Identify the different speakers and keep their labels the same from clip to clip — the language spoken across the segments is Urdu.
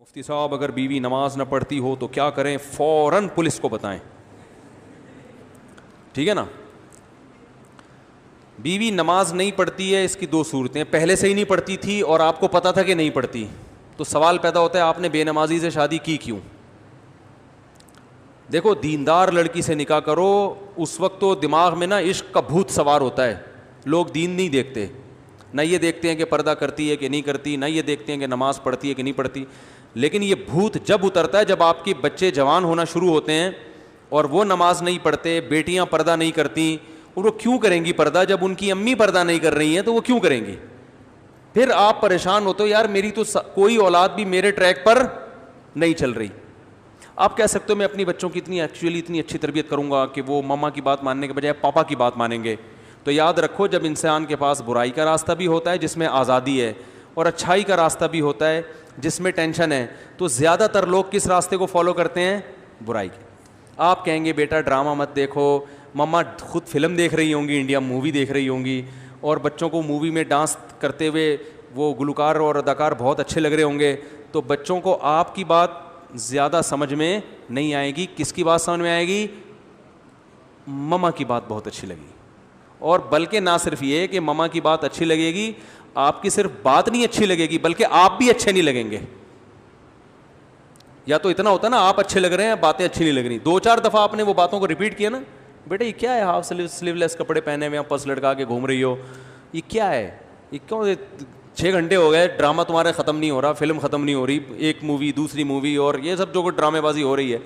Speaker 1: مفتی صاحب اگر بیوی نماز نہ پڑھتی ہو تو کیا کریں؟ فوراً پولیس کو بتائیں. ٹھیک ہے نا. بیوی نماز نہیں پڑھتی ہے، اس کی دو صورتیں، پہلے سے ہی نہیں پڑھتی تھی اور آپ کو پتا تھا کہ نہیں پڑھتی، تو سوال پیدا ہوتا ہے آپ نے بے نمازی سے شادی کی کیوں؟ دیکھو دیندار لڑکی سے نکاح کرو، اس وقت تو دماغ میں نا عشق کا بھوت سوار ہوتا ہے. لوگ دین نہیں دیکھتے، نہ یہ دیکھتے ہیں کہ پردہ کرتی ہے کہ نہیں کرتی، نہ یہ دیکھتے ہیں کہ نماز پڑھتی ہے کہ نہیں پڑھتی. لیکن یہ بھوت جب اترتا ہے جب آپ کے بچے جوان ہونا شروع ہوتے ہیں اور وہ نماز نہیں پڑھتے، بیٹیاں پردہ نہیں کرتی، اور وہ کیوں کریں گی پردہ جب ان کی امی پردہ نہیں کر رہی ہیں تو وہ کیوں کریں گی؟ پھر آپ پریشان ہوتے ہو، یار میری تو کوئی اولاد بھی میرے ٹریک پر نہیں چل رہی. آپ کہہ سکتے ہو میں اپنی بچوں کی اتنی اچھی تربیت کروں گا کہ وہ ماما کی بات ماننے کے بجائے پاپا کی بات مانیں گے. تو یاد رکھو جب انسان کے پاس برائی کا راستہ بھی ہوتا ہے جس میں آزادی ہے اور اچھائی کا راستہ بھی ہوتا ہے جس میں ٹینشن ہے، تو زیادہ تر لوگ کس راستے کو فالو کرتے ہیں؟ برائی کے. آپ کہیں گے بیٹا ڈرامہ مت دیکھو، مما خود فلم دیکھ رہی ہوں گی، انڈیا مووی دیکھ رہی ہوں گی، اور بچوں کو مووی میں ڈانس کرتے ہوئے وہ گلوکار اور اداکار بہت اچھے لگ رہے ہوں گے، تو بچوں کو آپ کی بات زیادہ سمجھ میں نہیں آئے گی. کس کی بات سمجھ میں آئے گی؟ مما کی بات بہت اچھی لگی. اور بلکہ نہ صرف یہ کہ مما کی بات اچھی لگے گی، آپ کی صرف بات نہیں اچھی لگے گی بلکہ آپ بھی اچھے نہیں لگیں گے. یا تو اتنا ہوتا نا آپ اچھے لگ رہے ہیں، باتیں اچھی نہیں لگ رہی، 2-4 دفعہ آپ نے وہ باتوں کو ریپیٹ کیا نا، بیٹا یہ کیا ہے ہاف سلیو لیس کپڑے پہنے ہوئے پرس لٹکا کے گھوم رہی ہو، یہ کیا ہے، یہ کیوں 6 گھنٹے ہو گئے ڈرامہ تمہارے ختم نہیں ہو رہا، فلم ختم نہیں ہو رہی، ایک مووی دوسری مووی اور یہ سب جو ڈرامے بازی ہو رہی ہے.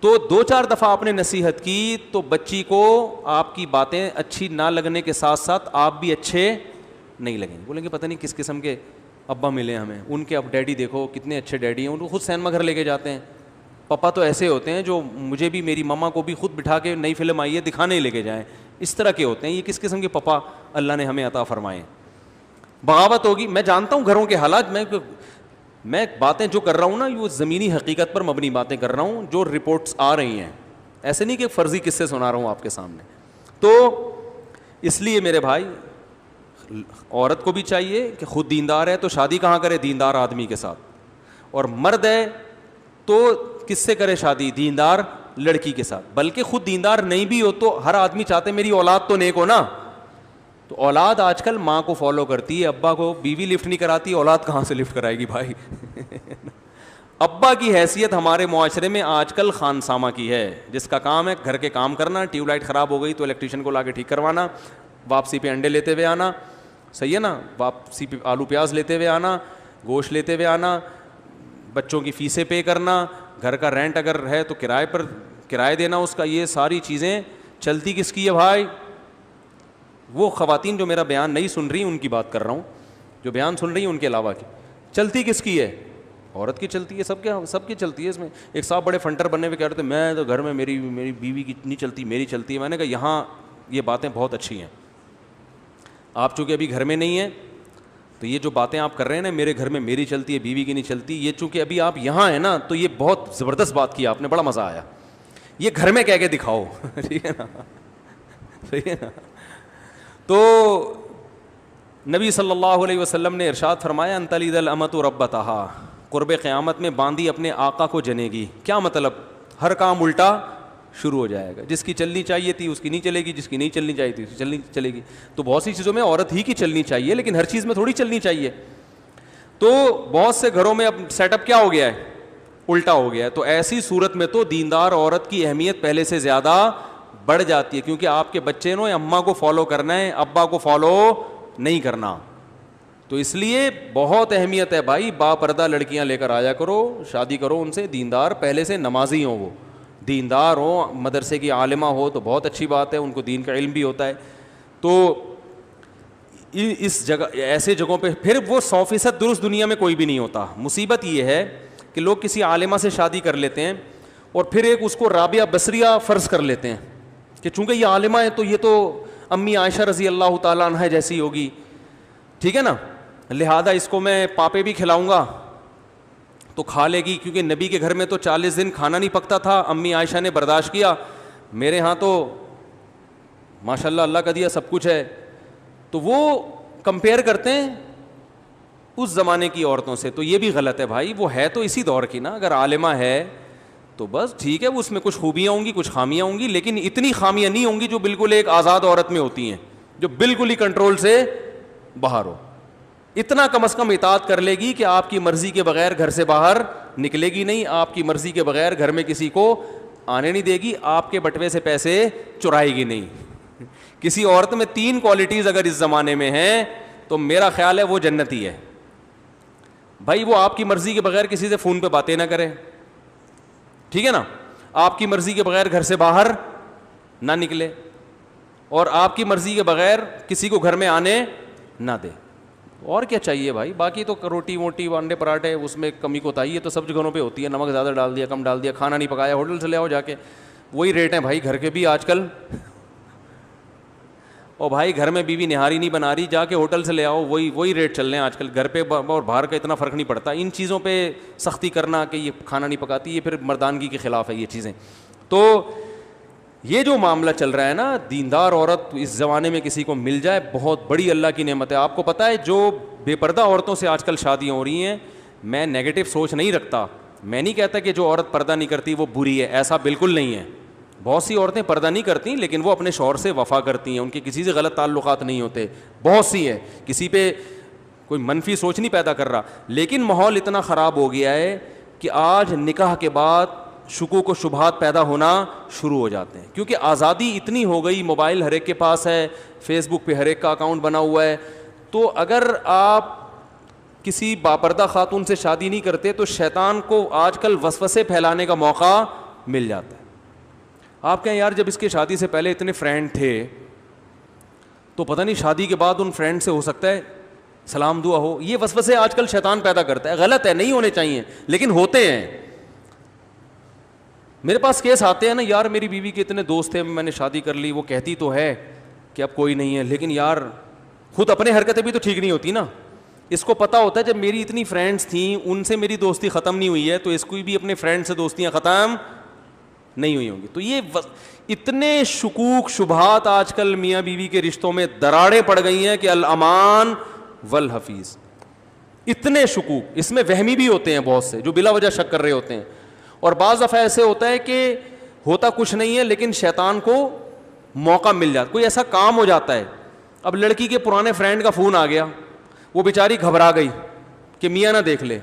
Speaker 1: تو 2-4 دفعہ آپ نے نصیحت کی تو بچی کو آپ کی باتیں اچھی نہ لگنے کے ساتھ ساتھ آپ بھی اچھے نہیں لگیں گے. بولیں گے پتہ نہیں کس قسم کے ابا ملے ہمیں، ان کے اب ڈیڈی دیکھو کتنے اچھے ڈیڈی ہیں، ان کو خود سینما گھر لے کے جاتے ہیں. پپا تو ایسے ہوتے ہیں جو مجھے بھی میری مما کو بھی خود بٹھا کے نئی فلم آئی ہے دکھانے ہی لے کے جائیں، اس طرح کے ہوتے ہیں. یہ کس قسم کے پپا اللہ نے ہمیں عطا فرمائے. بغاوت ہوگی. میں جانتا ہوں گھروں کے حالات، میں باتیں جو کر رہا ہوں نا وہ زمینی حقیقت پر مبنی باتیں کر رہا ہوں جو رپورٹس آ رہی ہیں، ایسے نہیں کہ فرضی قصے سنا رہا ہوں آپ کے سامنے. تو اس لیے میرے بھائی عورت کو بھی چاہیے کہ خود دیندار ہے تو شادی کہاں کرے؟ دیندار آدمی کے ساتھ. اور مرد ہے تو کس سے کرے شادی؟ دیندار لڑکی کے ساتھ. بلکہ خود دیندار نہیں بھی ہو تو ہر آدمی چاہتے میری اولاد تو نیک ہو نا. تو اولاد آج کل ماں کو فالو کرتی ہے، ابا کو. بیوی لفٹ نہیں کراتی، اولاد کہاں سے لفٹ کرائے گی بھائی؟ ابا کی حیثیت ہمارے معاشرے میں آج کل خانسامہ کی ہے، جس کا کام ہے گھر کے کام کرنا. ٹیوب لائٹ خراب ہو گئی تو الیکٹریشین کو لا کے ٹھیک کروانا، واپسی پہ انڈے لیتے ہوئے آنا، صحیح ہے نا، واپسی پہ آلو پیاز لیتے ہوئے آنا، گوشت لیتے ہوئے آنا، بچوں کی فیسیں پے کرنا، گھر کا رینٹ اگر ہے تو کرائے پر کرایہ دینا اس کا. یہ ساری چیزیں چلتی کس کی ہے بھائی؟ وہ خواتین جو میرا بیان نہیں سن رہی ان کی بات کر رہا ہوں، جو بیان سن رہی ہیں ان کے علاوہ کی. چلتی کس کی ہے؟ عورت کی چلتی ہے. سب کی چلتی ہے. اس میں ایک صاحب بڑے فنٹر بننے پہ کہہ رہے تھے میں تو گھر میں میری بیوی کی نہیں چلتی، میری چلتی ہے. میں نے کہا یہاں یہ باتیں بہت اچھی ہیں. آپ چونکہ ابھی گھر میں نہیں ہیں تو یہ جو باتیں آپ کر رہے ہیں نا میرے گھر میں میری چلتی ہے بیوی کی نہیں چلتی، یہ چونکہ ابھی آپ یہاں ہیں نا تو یہ بہت زبردست بات کی آپ نے، بڑا مزہ آیا. یہ گھر میں کہہ کے دکھاؤ. ٹھیک ہے نا، صحیح ہے نا. تو نبی صلی اللہ علیہ وسلم نے ارشاد فرمایا ان تلد الامۃ ربتہا، قرب قیامت میں باندی اپنے آقا کو جنے گی. کیا مطلب؟ ہر کام الٹا شروع ہو جائے گا. جس کی چلنی چاہیے تھی اس کی نہیں چلے گی، جس کی نہیں چلنی چاہیے تھی اس کی چلے گی. تو بہت سی چیزوں میں عورت ہی کی چلنی چاہیے لیکن ہر چیز میں تھوڑی چلنی چاہیے. تو بہت سے گھروں میں اب سیٹ اپ کیا ہو گیا ہے؟ الٹا ہو گیا ہے. تو ایسی صورت میں تو دیندار عورت کی اہمیت پہلے سے زیادہ بڑھ جاتی ہے، کیونکہ آپ کے بچے نے اماں کو فالو کرنا ہے، ابا کو فالو نہیں کرنا. تو اس لیے بہت اہمیت ہے بھائی، با پردہ لڑکیاں لے کر آیا کرو، شادی کرو ان سے، دیندار پہلے سے نمازی ہوں، وہ دیندار ہو، مدرسے کی عالمہ ہو تو بہت اچھی بات ہے، ان کو دین کا علم بھی ہوتا ہے. تو اس جگہ ایسے جگہوں پہ پھر وہ 100% درست دنیا میں کوئی بھی نہیں ہوتا. مصیبت یہ ہے کہ لوگ کسی عالمہ سے شادی کر لیتے ہیں اور پھر ایک اس کو رابعہ بصریہ فرض کر لیتے ہیں کہ چونکہ یہ عالمہ ہے تو یہ تو امی عائشہ رضی اللہ تعالیٰ عنہ جیسی ہوگی، ٹھیک ہے نا، لہذا اس کو میں پاپے بھی کھلاؤں گا تو کھا لے گی. کیونکہ نبی کے گھر میں تو 40 دن کھانا نہیں پکتا تھا، امی عائشہ نے برداشت کیا، میرے ہاں تو ماشاء اللہ اللہ کا دیا سب کچھ ہے. تو وہ کمپیئر کرتے ہیں اس زمانے کی عورتوں سے. تو یہ بھی غلط ہے بھائی, وہ ہے تو اسی دور کی نا, اگر عالمہ ہے تو بس ٹھیک ہے, وہ اس میں کچھ خوبیاں ہوں گی, کچھ خامیاں ہوں گی, لیکن اتنی خامیاں نہیں ہوں گی جو بالکل ایک آزاد عورت میں ہوتی ہیں, جو بالکل ہی کنٹرول سے باہر ہو. اتنا کم از کم اطاعت کر لے گی کہ آپ کی مرضی کے بغیر گھر سے باہر نکلے گی نہیں, آپ کی مرضی کے بغیر گھر میں کسی کو آنے نہیں دے گی, آپ کے بٹوے سے پیسے چرائے گی نہیں. کسی عورت میں 3 کوالٹیز اگر اس زمانے میں ہیں تو میرا خیال ہے وہ جنتی ہے. بھائی وہ آپ کی مرضی کے بغیر کسی سے فون پہ باتیں نہ کرے, ٹھیک ہے نا, آپ کی مرضی کے بغیر گھر سے باہر نہ نکلے, اور آپ کی مرضی کے بغیر کسی کو گھر میں آنے نہ دے. اور کیا چاہیے بھائی, باقی تو روٹی موٹی انڈے پراٹھے اس میں کمی کوتاہی ہے تو سب جگہوں پہ ہوتی ہے, نمک زیادہ ڈال دیا کم ڈال دیا, کھانا نہیں پکایا ہوٹل سے لے آؤ جا کے, وہی ریٹ ہیں بھائی گھر کے بھی آج کل. اور بھائی گھر میں بیوی نہاری نہیں بنا رہی, جا کے ہوٹل سے لے آؤ, وہی ریٹ چل رہے ہیں آج کل. گھر پہ اور باہر کا اتنا فرق نہیں پڑتا. ان چیزوں پہ سختی کرنا کہ یہ کھانا نہیں پکاتی, یہ پھر مردانگی کے خلاف ہے یہ چیزیں. تو یہ جو معاملہ چل رہا ہے نا, دیندار عورت اس زمانے میں کسی کو مل جائے بہت بڑی اللہ کی نعمت ہے. آپ کو پتہ ہے جو بے پردہ عورتوں سے آج کل شادیاں ہو رہی ہیں, میں نیگیٹو سوچ نہیں رکھتا, میں نہیں کہتا کہ جو عورت پردہ نہیں کرتی وہ بری ہے, ایسا بالکل نہیں ہے. بہت سی عورتیں پردہ نہیں کرتی لیکن وہ اپنے شوہر سے وفا کرتی ہیں, ان کے کسی سے غلط تعلقات نہیں ہوتے, بہت سی ہیں, کسی پہ کوئی منفی سوچ نہیں پیدا کر رہا. لیکن ماحول اتنا خراب ہو گیا ہے کہ آج نکاح کے بعد شکوک و شبہات پیدا ہونا شروع ہو جاتے ہیں, کیونکہ آزادی اتنی ہو گئی, موبائل ہر ایک کے پاس ہے, فیس بک پہ ہر ایک کا اکاؤنٹ بنا ہوا ہے. تو اگر آپ کسی باپردہ خاتون سے شادی نہیں کرتے تو شیطان کو آج کل وسوسے پھیلانے کا موقع مل جاتا ہے. آپ کہیں یار جب اس کی شادی سے پہلے اتنے فرینڈ تھے تو پتہ نہیں شادی کے بعد ان فرینڈ سے ہو سکتا ہے سلام دعا ہو. یہ وسوسے آج کل شیطان پیدا کرتا ہے, غلط ہے, نہیں ہونے چاہیے لیکن ہوتے ہیں. میرے پاس کیس آتے ہیں نا, یار میری بیوی کے اتنے دوست تھے, میں نے شادی کر لی, وہ کہتی تو ہے کہ اب کوئی نہیں ہے, لیکن یار خود اپنے حرکتیں بھی تو ٹھیک نہیں ہوتی نا. اس کو پتہ ہوتا ہے جب میری اتنی فرینڈس تھیں ان سے میری دوستی ختم نہیں ہوئی ہے تو اس کو بھی اپنے فرینڈ سے دوستیاں ختم نہیں ہوئی ہوں گی. تو یہ اتنے شکوک شبہات آج کل میاں بیوی کے رشتوں میں دراڑیں پڑ گئی ہیں کہ الامان والحفیظ. اتنے شکوک, اس میں وہمی بھی ہوتے ہیں بہت سے جو بلا وجہ شک کر رہے ہوتے ہیں, اور بعض دفعہ ایسے ہوتا ہے کہ ہوتا کچھ نہیں ہے لیکن شیطان کو موقع مل جاتا, کوئی ایسا کام ہو جاتا ہے. اب لڑکی کے پرانے فرینڈ کا فون آ گیا, وہ بیچاری گھبرا گئی کہ میاں نہ دیکھ لے,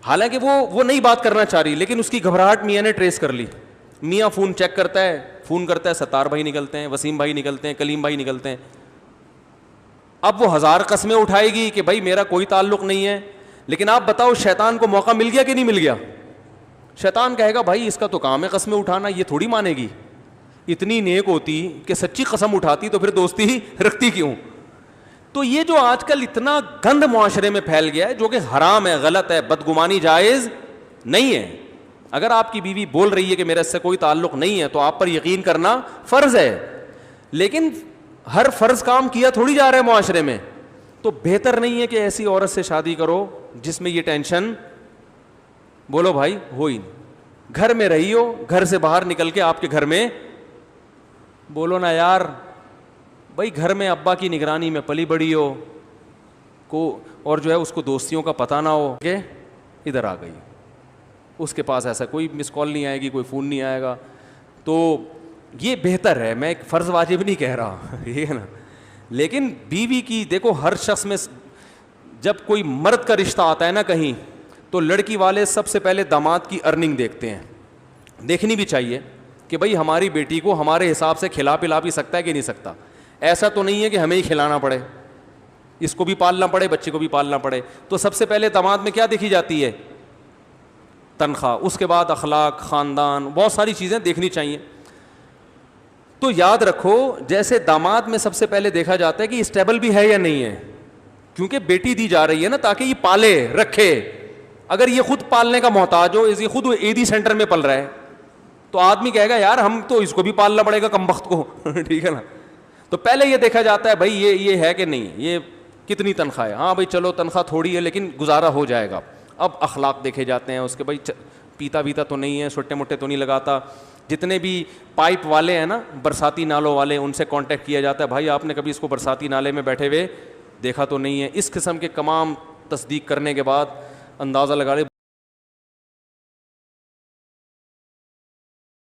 Speaker 1: حالانکہ وہ نہیں بات کرنا چاہ رہی, لیکن اس کی گھبراہٹ میاں نے ٹریس کر لی. میاں فون چیک کرتا ہے, فون کرتا ہے, ستار بھائی نکلتے ہیں, وسیم بھائی نکلتے ہیں, کلیم بھائی نکلتے ہیں. اب وہ 1000 قسمیں اٹھائے گی کہ بھائی میرا کوئی تعلق نہیں ہے, لیکن آپ بتاؤ شیطان کو موقع مل گیا کہ نہیں مل گیا؟ شیطان کہے گا بھائی اس کا تو کام ہے قسمیں اٹھانا, یہ تھوڑی مانے گی, اتنی نیک ہوتی کہ سچی قسم اٹھاتی تو پھر دوستی ہی رکھتی کیوں. تو یہ جو آج کل اتنا گند معاشرے میں پھیل گیا ہے جو کہ حرام ہے, غلط ہے, بدگمانی جائز نہیں ہے. اگر آپ کی بیوی بول رہی ہے کہ میرا اس سے کوئی تعلق نہیں ہے تو آپ پر یقین کرنا فرض ہے, لیکن ہر فرض کام کیا تھوڑی جا رہا ہے معاشرے میں. تو بہتر نہیں ہے کہ ایسی عورت سے شادی کرو جس میں یہ ٹینشن, بولو بھائی, ہو ہی نہیں. گھر میں رہی ہو, گھر سے باہر نکل کے آپ کے گھر میں بولو نا یار بھائی گھر میں ابا کی نگرانی میں پلی بڑی ہو کو, اور جو ہے اس کو دوستیوں کا پتہ نہ ہو کہ ادھر آ گئی, اس کے پاس ایسا کوئی مس کال نہیں آئے گی, کوئی فون نہیں آئے گا. تو یہ بہتر ہے, میں ایک فرض واجب نہیں کہہ رہا, ٹھیک ہے نا, لیکن بیوی کی دیکھو ہر شخص میں جب کوئی مرد کا رشتہ آتا ہے نا کہیں تو لڑکی والے سب سے پہلے داماد کی ارننگ دیکھتے ہیں. دیکھنی بھی چاہیے کہ بھائی ہماری بیٹی کو ہمارے حساب سے کھلا پلا بھی سکتا ہے کہ نہیں سکتا. ایسا تو نہیں ہے کہ ہمیں ہی کھلانا پڑے, اس کو بھی پالنا پڑے, بچے کو بھی پالنا پڑے. تو سب سے پہلے داماد میں کیا دیکھی جاتی ہے؟ تنخواہ, اس کے بعد اخلاق, خاندان, بہت ساری چیزیں دیکھنی چاہیے. تو یاد رکھو جیسے داماد میں سب سے پہلے دیکھا جاتا ہے کہ اسٹیبل بھی ہے یا نہیں ہے, کیونکہ بیٹی دی جا رہی ہے نا تاکہ یہ پالے رکھے. اگر یہ خود پالنے کا محتاج ہو, یہ خود عیدی سینٹر میں پل رہا ہے تو آدمی کہے گا یار ہم تو اس کو بھی پالنا پڑے گا کمبخت کو, ٹھیک ہے نا. تو پہلے یہ دیکھا جاتا ہے بھائی یہ ہے کہ نہیں, یہ کتنی تنخواہ ہے, ہاں بھائی چلو تنخواہ تھوڑی ہے لیکن گزارا ہو جائے گا. اب اخلاق دیکھے جاتے ہیں اس کے, بھائی پیتا ویتا تو نہیں ہے, چھوٹے موٹے تو نہیں لگاتا. جتنے بھی پائپ والے ہیں نا, برساتی نالوں والے, ان سے کانٹیکٹ کیا جاتا ہے, بھائی آپ نے کبھی اس کو برساتی نالے میں بیٹھے ہوئے دیکھا تو نہیں ہے. اس قسم کے تمام تصدیق کرنے کے بعد اندازہ لگا لے